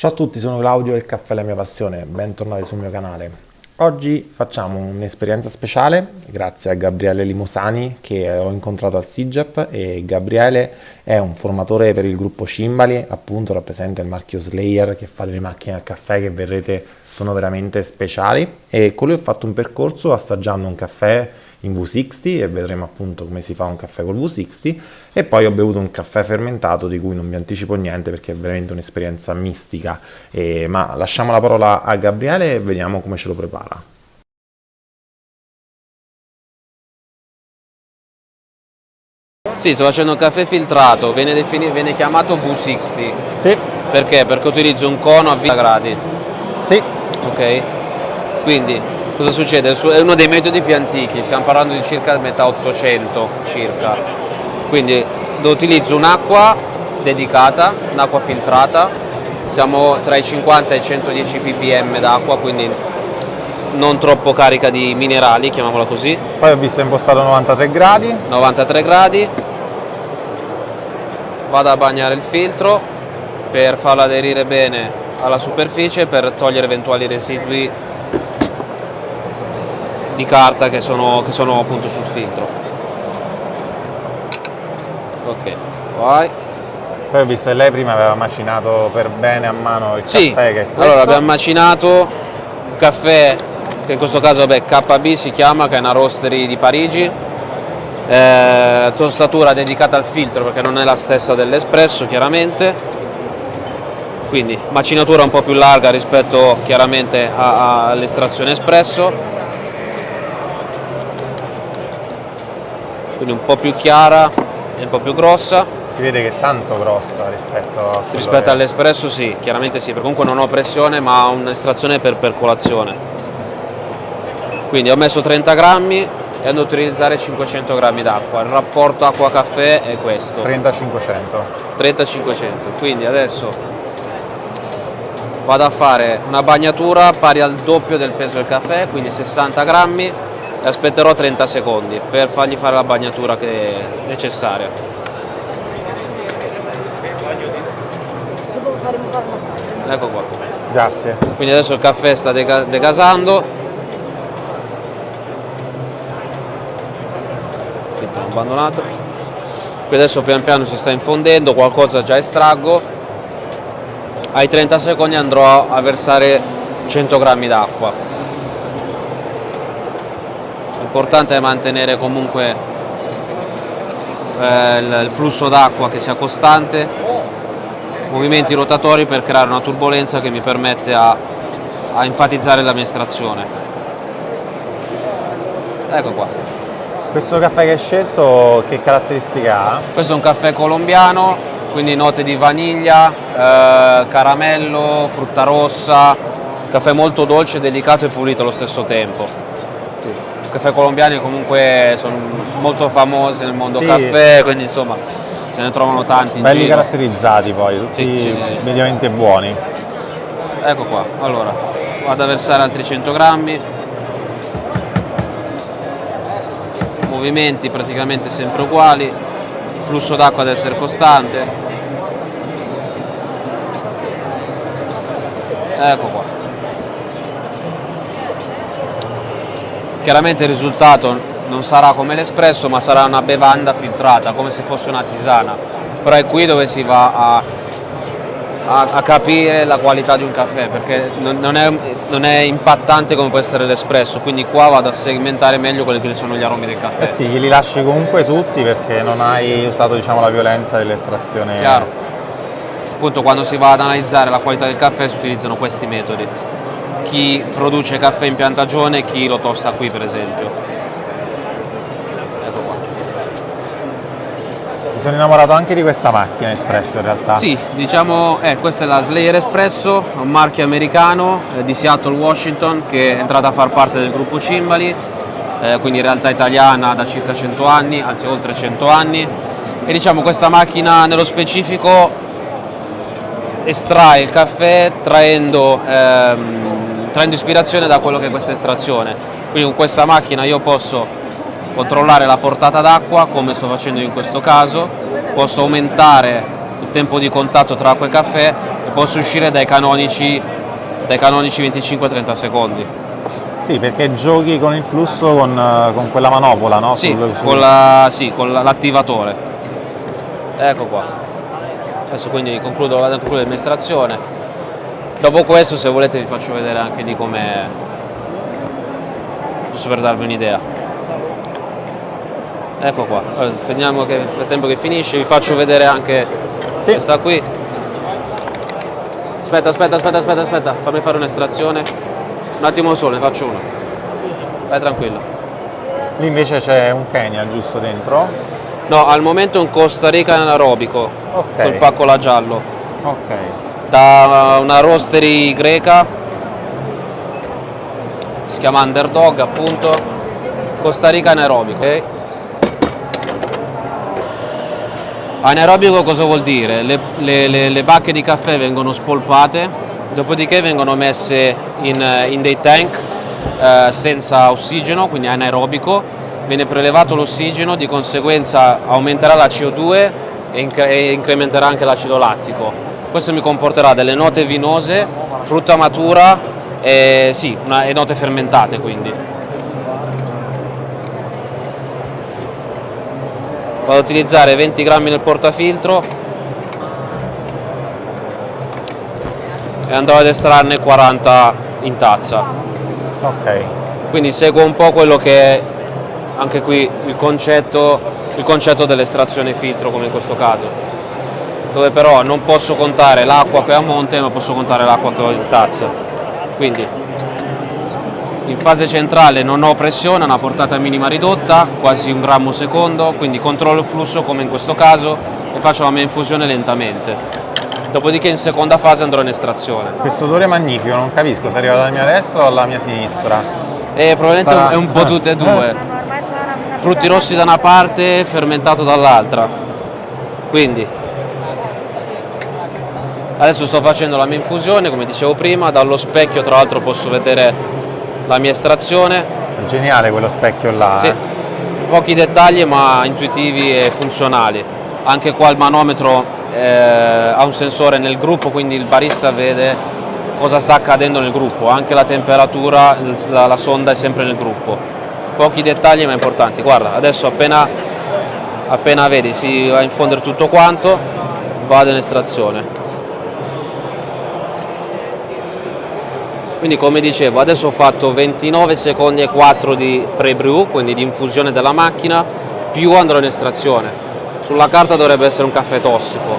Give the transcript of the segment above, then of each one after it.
Ciao a tutti, sono Claudio e il caffè è la mia passione, bentornati sul mio canale. Oggi facciamo un'esperienza speciale grazie a Gabriele Limosani che ho incontrato al SIGEP e Gabriele è un formatore per il gruppo Cimbali, appunto rappresenta il marchio Slayer che fa delle macchine al caffè che vedrete sono veramente speciali e con lui ho fatto un percorso assaggiando un caffè in V60 e vedremo appunto come si fa un caffè col V60 e poi ho bevuto un caffè fermentato di cui non vi anticipo niente perché è veramente un'esperienza mistica. Ma lasciamo la parola a Gabriele e vediamo come ce lo prepara. Sì, sto facendo un caffè filtrato, viene chiamato V60. Sì, Perché? Perché utilizzo un cono a 20 gradi, sì, ok? Quindi, cosa succede? È uno dei metodi più antichi, stiamo parlando di circa metà 800 circa. Quindi utilizzo un'acqua dedicata, un'acqua filtrata, siamo tra i 50 e i 110 ppm d'acqua, quindi non troppo carica di minerali, chiamiamola così, poi ho visto impostato 93 gradi. 93 gradi. Vado a bagnare il filtro per farlo aderire bene alla superficie, per togliere eventuali residui di carta che sono appunto sul filtro. Ok, vai. Poi ho visto che lei prima aveva macinato per bene a mano il Sì, caffè che è questo. allora abbiamo macinato un caffè che in questo caso KB si chiama, che è una roastery di Parigi, tostatura dedicata al filtro perché non è la stessa dell'espresso chiaramente, quindi macinatura un po' più larga rispetto chiaramente all'estrazione espresso, quindi un po' più chiara e un po' più grossa. Si vede che è tanto grossa Rispetto all'espresso sì, chiaramente sì, perché comunque non ho pressione ma ho un'estrazione per percolazione. Quindi ho messo 30 grammi e ando a utilizzare 500 grammi d'acqua. Il rapporto acqua-caffè è questo, 30-500. 30-500. Quindi adesso vado a fare una bagnatura pari al doppio del peso del caffè, quindi 60 grammi, e aspetterò 30 secondi per fargli fare la bagnatura che è necessaria. Ecco qua. Grazie. Quindi adesso il caffè sta degasando. Filtro abbandonato. Qui adesso pian piano si sta infondendo, qualcosa già estraggo. Ai 30 secondi andrò a versare 100 grammi d'acqua. L'importante è mantenere comunque il flusso d'acqua che sia costante, movimenti rotatori per creare una turbolenza che mi permette a enfatizzare la mia estrazione. Ecco qua. Questo caffè che hai scelto che caratteristiche ha? Questo è un caffè colombiano, quindi note di vaniglia, caramello, frutta rossa, caffè molto dolce, delicato e pulito allo stesso tempo. Sì. I caffè colombiani comunque sono molto famosi nel mondo caffè, quindi insomma se ne trovano tanti in belli giro. caratterizzati poi, tutti Sì. mediamente buoni. Ecco qua, allora vado a versare altri 100 grammi, movimenti praticamente sempre uguali, flusso d'acqua deve essere costante. Ecco qua. Chiaramente il risultato non sarà come l'espresso, ma sarà una bevanda filtrata, come se fosse una tisana, però è qui dove si va a capire la qualità di un caffè, perché non è impattante come può essere l'espresso, quindi qua vado a segmentare meglio quelli che sono gli aromi del caffè. Eh sì, li lasci comunque tutti perché non hai usato diciamo, la violenza dell'estrazione. Chiaro. Appunto quando si va ad analizzare la qualità del caffè si utilizzano questi metodi. Chi produce caffè in piantagione, chi lo tosta qui per esempio. Ecco qua. Mi sono innamorato anche di questa macchina espresso in realtà. Sì, diciamo, questa è la Slayer Espresso, un marchio americano di Seattle, Washington, che è entrata a far parte del gruppo Cimbali, quindi in realtà italiana da circa 100 anni, anzi oltre 100 anni. E diciamo questa macchina nello specifico estrae il caffè traendo ispirazione da quello che è questa estrazione. Quindi con questa macchina io posso controllare la portata d'acqua come sto facendo in questo caso, posso aumentare il tempo di contatto tra acqua e caffè posso uscire dai canonici 25-30 secondi. Sì, perché giochi con il flusso con quella manopola, no? Sì, con l'attivatore. Ecco qua. Adesso quindi vado a concludere l'amministrazione. Dopo questo, se volete, vi faccio vedere anche di com'è, giusto per darvi un'idea. Ecco qua. Allora, vediamo che nel frattempo che finisce vi faccio vedere anche questa qui. Aspetta, fammi fare un'estrazione. Un attimo solo, ne faccio una. Vai tranquillo. Lì invece c'è un Kenya giusto dentro? No, al momento è un Costa Rica anaerobico, col pacco là giallo. Ok. Da una roastery greca, si chiama Underdog appunto, Costa Rica anaerobico. Okay. Anaerobico cosa vuol dire? Le bacche di caffè vengono spolpate, dopodiché vengono messe in dei tank senza ossigeno, quindi anaerobico, viene prelevato l'ossigeno, di conseguenza aumenterà la CO2 e incrementerà anche l'acido lattico. Questo mi comporterà delle note vinose, frutta matura e note fermentate quindi. Vado ad utilizzare 20 grammi nel portafiltro e andrò ad estrarne 40 in tazza. Ok. Quindi seguo un po' quello che è anche qui il concetto dell'estrazione filtro, come in questo caso, dove però non posso contare l'acqua che ho a monte, ma posso contare l'acqua che ho in tazza. Quindi in fase centrale non ho pressione, una portata minima ridotta, quasi 1 grammo secondo, quindi controllo il flusso come in questo caso e faccio la mia infusione lentamente. Dopodiché in seconda fase andrò in estrazione. Questo odore magnifico, non capisco se arriva dalla mia destra o dalla mia sinistra. Probabilmente è un po' tutte e due. Frutti rossi da una parte, fermentato dall'altra. Quindi adesso sto facendo la mia infusione, come dicevo prima, dallo specchio tra l'altro posso vedere la mia estrazione. Geniale quello specchio là. Sì, pochi dettagli ma intuitivi e funzionali. Anche qua il manometro ha un sensore nel gruppo, quindi il barista vede cosa sta accadendo nel gruppo, anche la temperatura, la sonda è sempre nel gruppo. Pochi dettagli ma importanti. Guarda, adesso appena vedi si va a infondere tutto quanto, vado in estrazione. Quindi come dicevo, adesso ho fatto 29 secondi e 4 di pre-brew, quindi di infusione della macchina, più andrò in estrazione. Sulla carta dovrebbe essere un caffè tossico,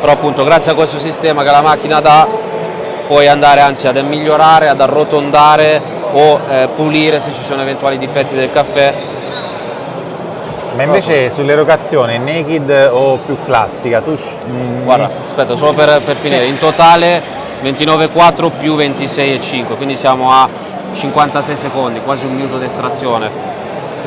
però appunto grazie a questo sistema che la macchina dà puoi andare anzi ad migliorare, ad arrotondare o pulire se ci sono eventuali difetti del caffè. Ma invece sull'erogazione naked o più classica? Guarda, aspetta, solo per finire, in totale 29,4 più 26,5, quindi siamo a 56 secondi, quasi 1 minuto di estrazione.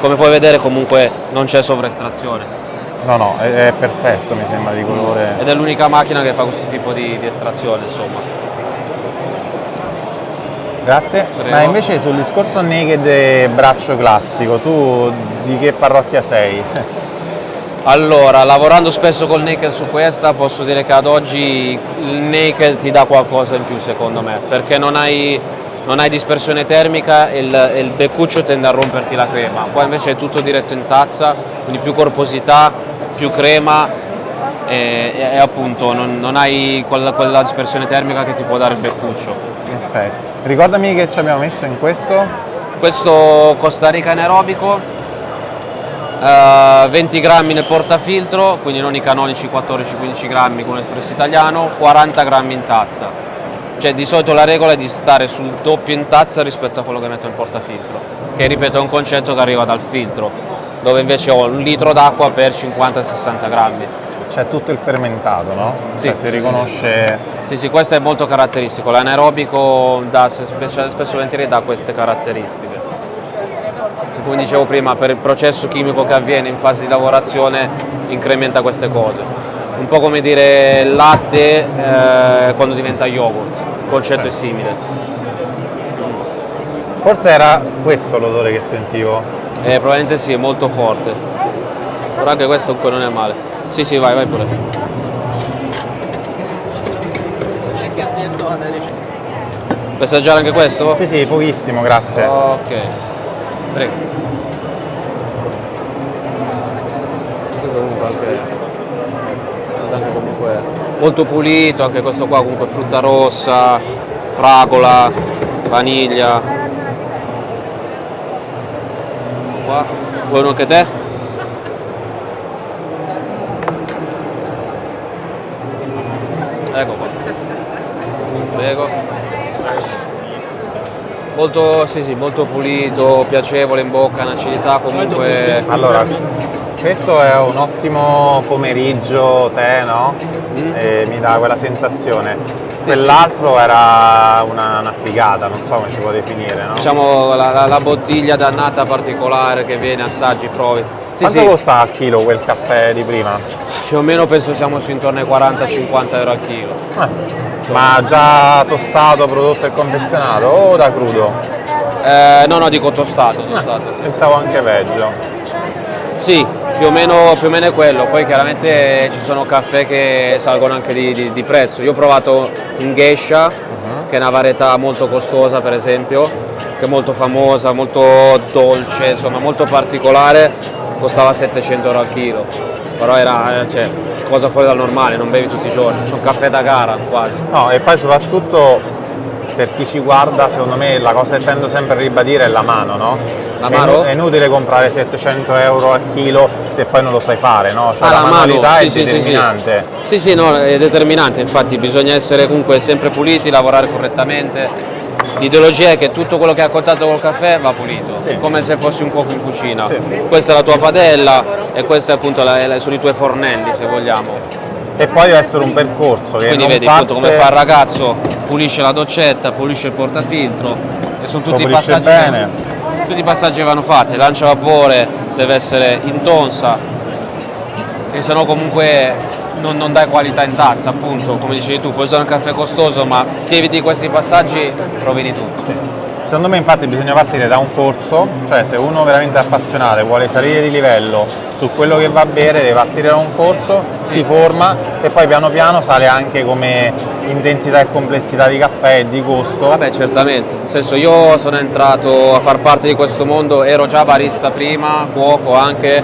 Come puoi vedere comunque non c'è sovraestrazione. No, è perfetto, mi sembra di colore. Ed è l'unica macchina che fa questo tipo di estrazione, insomma. Grazie. Prego. Ma invece sul discorso naked e braccio classico, tu di che parrocchia sei? Allora, lavorando spesso col naked su questa, posso dire che ad oggi il naked ti dà qualcosa in più secondo me, perché non hai dispersione termica e il beccuccio tende a romperti la crema. Qua invece è tutto diretto in tazza, quindi più corposità, più crema e appunto non hai quella dispersione termica che ti può dare il beccuccio. Ok. Ricordami che ci abbiamo messo in questo. Questo Costa Rica anaerobico, 20 grammi nel portafiltro, quindi non i canonici 14-15 grammi con l'espresso italiano, 40 grammi in tazza. Cioè di solito la regola è di stare sul doppio in tazza rispetto a quello che metto nel portafiltro, che ripeto è un concetto che arriva dal filtro, dove invece ho 1 litro d'acqua per 50-60 grammi. C'è tutto il fermentato, no? Sì, cioè, si riconosce. Sì, questo è molto caratteristico. L'anaerobico spesso e volentieri dà queste caratteristiche. Come dicevo prima, per il processo chimico che avviene in fase di lavorazione incrementa queste cose. Un po' come dire il latte quando diventa yogurt, il concetto è simile. Forse era questo l'odore che sentivo. Probabilmente sì, è molto forte. Però anche questo comunque non è male. Sì, vai pure. Vuoi assaggiare anche questo? Sì, sì, pochissimo, grazie. Ok, prego. Questo comunque anche comunque molto pulito, anche questo qua comunque frutta rossa, fragola, vaniglia. Qua, vuoi uno anche te? Ecco qua. Prego. Molto, sì, molto pulito, piacevole in bocca, un'acidità comunque. Allora, questo è un ottimo pomeriggio tè, no? E mi dà quella sensazione. Quell'altro era una figata, non so come si può definire, no? Diciamo la bottiglia dannata particolare che viene, assaggi, provi. Quanto costa al chilo quel caffè di prima? Più o meno penso siamo su intorno ai 40-50 euro al chilo. Ma già tostato, prodotto e confezionato o da crudo? No, dico tostato. Sì. Pensavo anche peggio. Sì, più o meno è quello. Poi chiaramente ci sono caffè che salgono anche di prezzo. Io ho provato un Geisha, che è una varietà molto costosa per esempio, che è molto famosa, molto dolce, insomma molto particolare, costava 700 euro al chilo. Però era cosa fuori dal normale, non bevi tutti i giorni, sono caffè da gara quasi. No, e poi soprattutto per chi ci guarda, secondo me la cosa che tendo sempre a ribadire è l'amaro, no? L'amaro? È inutile comprare 700 euro al chilo se poi non lo sai fare, no? Cioè la l'amaro, manualità è sì, determinante. Sì, no, è determinante, infatti bisogna essere comunque sempre puliti, lavorare correttamente. L'ideologia è che tutto quello che hai a contatto col caffè va pulito, come se fossi un cuoco in cucina. Sì. Questa è la tua padella e questi appunto sono i tuoi fornelli, se vogliamo. E poi deve essere un percorso che quindi vedi appunto come fa il ragazzo, pulisce la doccetta, pulisce il portafiltro e sono tutti i passaggi bene. Tutti i passaggi che vanno fatti. Lancia vapore deve essere in tonsa, e se no comunque non dai qualità in tazza, appunto, come dicevi tu, puoi usare un caffè costoso, ma ti eviti questi passaggi, rovini tutto. Sì. Secondo me infatti bisogna partire da un corso, cioè se uno veramente è appassionato, vuole salire di livello su quello che va a bere, deve partire da un corso, si forma e poi piano piano sale anche come intensità e complessità di caffè e di costo. Vabbè, certamente, nel senso io sono entrato a far parte di questo mondo, ero già barista prima, cuoco anche,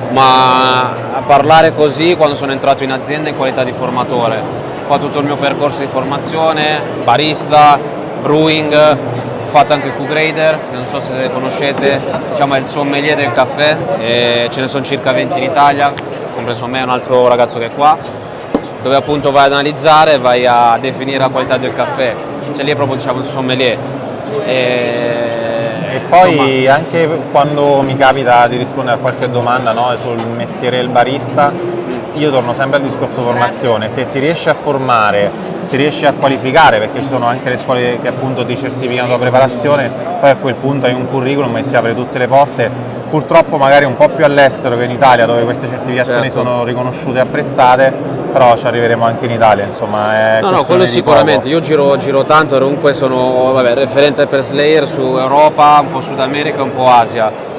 ma a parlare così quando sono entrato in azienda in qualità di formatore. Ho fatto tutto il mio percorso di formazione, barista, brewing, ho fatto anche Q-Grader, non so se conoscete, diciamo è il sommelier del caffè, e ce ne sono circa 20 in Italia, compreso me e un altro ragazzo che è qua, dove appunto vai ad analizzare, vai a definire la qualità del caffè, cioè lì è proprio diciamo il sommelier. E poi insomma, anche quando mi capita di rispondere a qualche domanda, no, sul mestiere del barista, io torno sempre al discorso formazione. Se ti riesci a formare, ti riesci a qualificare, perché ci sono anche le scuole che appunto ti certificano la preparazione, poi a quel punto hai un curriculum e ti apre tutte le porte, purtroppo magari un po' più all'estero che in Italia, dove queste certificazioni sono riconosciute e apprezzate, però ci arriveremo anche in Italia, insomma. No, quello sicuramente. Io giro tanto, comunque sono referente per Slayer su Europa, un po' Sud America e un po' Asia.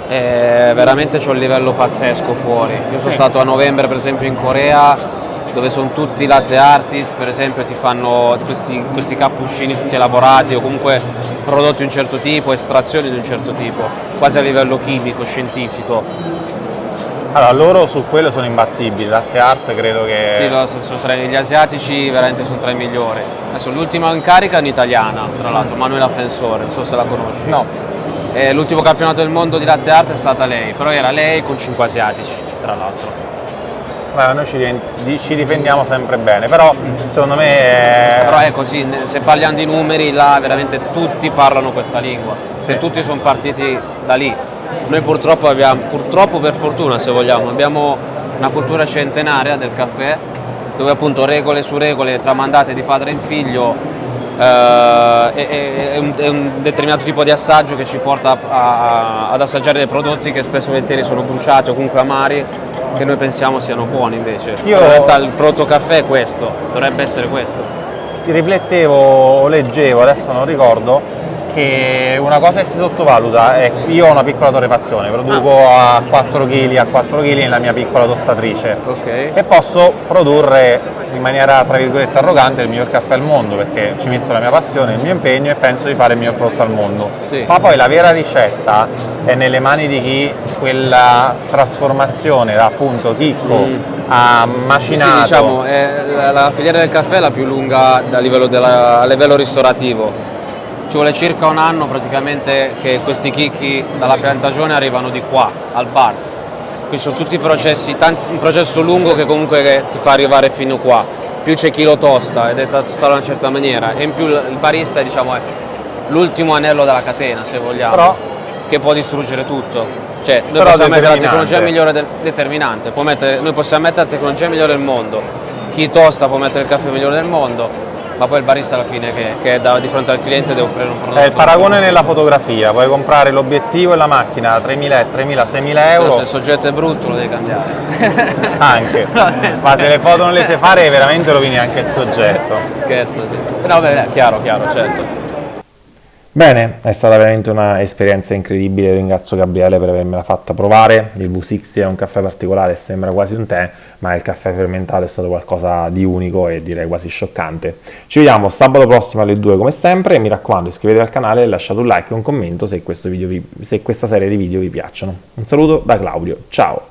Veramente c'ho un livello pazzesco fuori. Io sono stato a novembre per esempio in Corea, dove sono tutti latte artist, per esempio ti fanno questi cappuccini tutti elaborati o comunque prodotti di un certo tipo, estrazioni di un certo tipo, quasi a livello chimico, scientifico. Allora, loro su quello sono imbattibili, latte art credo che... Sì, gli asiatici veramente sono tra i migliori. Adesso l'ultima in carica è un'italiana, tra l'altro, Manuela Fensore, non so se la conosci. No. L'ultimo campionato del mondo di latte art è stata lei, però era lei con 5 asiatici, tra l'altro. Noi ci difendiamo sempre bene, però secondo me... Però è così, se parliamo di numeri là veramente tutti parlano questa lingua, tutti sono partiti da lì. Noi purtroppo per fortuna se vogliamo, abbiamo una cultura centenaria del caffè, dove appunto regole su regole tramandate di padre in figlio, è un determinato tipo di assaggio che ci porta ad assaggiare dei prodotti che spesso e volentieri sono bruciati o comunque amari, che noi pensiamo siano buoni invece. In realtà il prodotto caffè è questo, dovrebbe essere questo. Riflettevo o leggevo, adesso non ricordo, che che una cosa che si sottovaluta è che io ho una piccola torrefazione, produco a 4 kg nella mia piccola tostatrice e posso produrre in maniera tra virgolette arrogante il miglior caffè al mondo, perché ci metto la mia passione, il mio impegno e penso di fare il miglior prodotto al mondo. Ma poi la vera ricetta è nelle mani di chi quella trasformazione da appunto chicco a macinato. Diciamo, la filiera del caffè è la più lunga a livello ristorativo. Ci vuole circa un anno praticamente che questi chicchi dalla piantagione arrivano di qua al bar. Quindi sono tutti processi, un processo lungo che comunque ti fa arrivare fino qua. Più c'è chi lo tosta ed è tostato in una certa maniera, e in più il barista diciamo è l'ultimo anello della catena, se vogliamo, che può distruggere tutto. Cioè, noi possiamo mettere la tecnologia migliore determinante, noi possiamo mettere la tecnologia migliore del mondo, chi tosta può mettere il caffè migliore del mondo, ma poi il barista alla fine che è di fronte al cliente deve offrire un prodotto. È il paragone nella fotografia, puoi comprare l'obiettivo e la macchina a 3.000, 6.000 euro. Se il soggetto è brutto lo devi cambiare. Anche, ma se le foto non le sai fare veramente rovini anche il soggetto. Scherzo, sì. No, beh, chiaro, certo. Bene, è stata veramente un'esperienza incredibile, ringrazio Gabriele per avermela fatta provare. Il V60 è un caffè particolare, sembra quasi un tè, ma il caffè fermentato è stato qualcosa di unico e direi quasi scioccante. Ci vediamo sabato prossimo alle 2 come sempre e mi raccomando iscrivetevi al canale e lasciate un like e un commento se questa serie di video vi piacciono. Un saluto da Claudio, ciao!